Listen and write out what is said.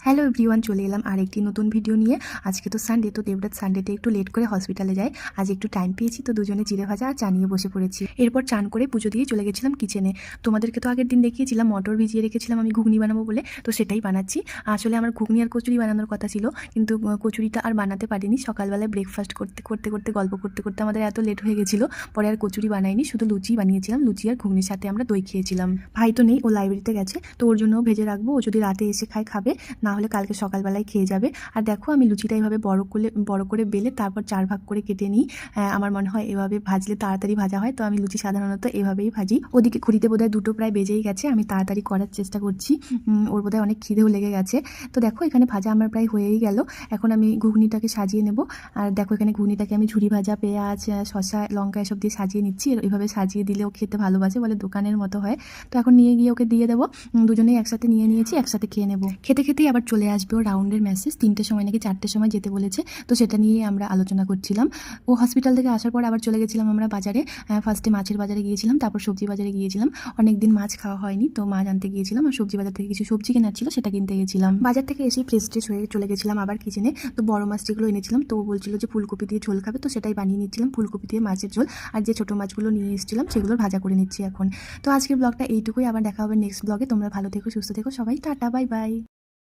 Hello everyone, চলে এলাম আরেকটি নতুন ভিডিও নিয়ে। আজকে তো সানডে, তো দেবরাত সানডেতে একটু লেট করে হসপিটালে যায়। আজ একটু টাইম পেয়েছি, তো দুজনে জিরে ভাজা আর চা নিয়ে বসে পড়েছি। এরপর চান করে পুজো দিয়ে চলে গেছিলাম কিচেনে। তোমাদেরকে তো আগের দিন দেখিয়েছিলাম মটর ভিজিয়ে রেখেছিলাম আমি ঘুগনি বানাবো বলে, তো সেটাই বানাচ্ছি। আসলে আমার ঘুগনি আর কচুরি বানানোর কথা ছিল, কিন্তু কচুরিটা আর বানাতে পারিনি। সকালবেলায় ব্রেকফাস্ট করতে করতে করতে গল্প করতে করতে আমাদের এত লেট হয়ে গেছিলো, পরে আর কচুরি বানাইনি, শুধু লুচি বানিয়েছিলাম। লুচি আর ঘুগনির সাথে আমরা দই খেয়েছিলাম। ভাই তো নেই, ও লাইব্রেরিতে গেছে, তো ওর জন্য ভেজে রাখবো। ও যদি রাতে এসে খাবে, না হলে কালকে সকালবেলায় খেয়ে যাবে। আর দেখো আমি লুচিটা এইভাবে বড় করে বেলে তারপর 4 ভাগ করে কেটে নিই। আমার মনে হয় এভাবে ভাজলে তাড়াতাড়ি ভাজা হয়, তো আমি লুচি সাধারণত এভাবেই ভাজি। ওদিকে ঘুরিতে বোধহয় 2টো প্রায় বেজেই গেছে, আমি তাড়াতাড়ি করার চেষ্টা করছি। ওর বোধহয় অনেক খিদেও লেগে গেছে। তো দেখো এখানে ভাজা আমার প্রায় হয়েই গেল। এখন আমি ঘুগনিটাকে সাজিয়ে নেব। আর দেখো এখানে ঘুগনিটাকে আমি ঝুরি ভাজা, পেঁয়াজ, শসা, লঙ্কা এসব দিয়ে সাজিয়ে নিচ্ছি। এভাবে সাজিয়ে দিলে ও খেতে ভালোবাসে, বলে দোকানের মতো হয়। তো এখন নিয়ে গিয়ে ওকে দিয়ে দেবো। দুজনেই একসাথে নিয়ে নিয়েছি, একসাথে খেয়ে নেবো। খেতে খেতেই আবার চলে আসবে ও রাউন্ডের মেসেজ। 3টের সময় নাকি 4টের সময় যেতে বলেছে, তো সেটা নিয়েই আমরা আলোচনা করছিলাম। ও হসপিটাল থেকে আসার পর আবার চলে গেছিলাম আমরা বাজারে। ফার্স্টে মাছের বাজারে গিয়েছিলাম, তারপর সবজি বাজারে গিয়েছিলাম। অনেকদিন মাছ খাওয়া হয়নি, তো মাছ আনতে গিয়েছিলাম। আর সবজি বাজার থেকে কিছু সবজি কেনার ছিল, সেটা কিনতে গেছিলাম। বাজার থেকে এসেই ফ্রেশ ট্রেশ হয়ে চলে গেছিলাম আবার কিচেনে। তো বড় মাছ যেগুলো এনেছিলাম, তো ও বলছিল যে ফুলকপি দিয়ে ঝোল খাবে, তো সেটাই বানিয়ে নিচ্ছিলাম, ফুলকপি দিয়ে মাছের ঝোল। আর যে ছোটো মাছগুলো নিয়ে এসেছিলাম সেগুলোর ভাজা করে নিচ্ছি এখন। তো আজকের ব্লগটা এইটুকুই, আবার দেখা হবে নেক্সট ব্লগে। তোমরা ভালো থেকো, সুস্থ থেকো সবাই, টাটা, বাই বাই।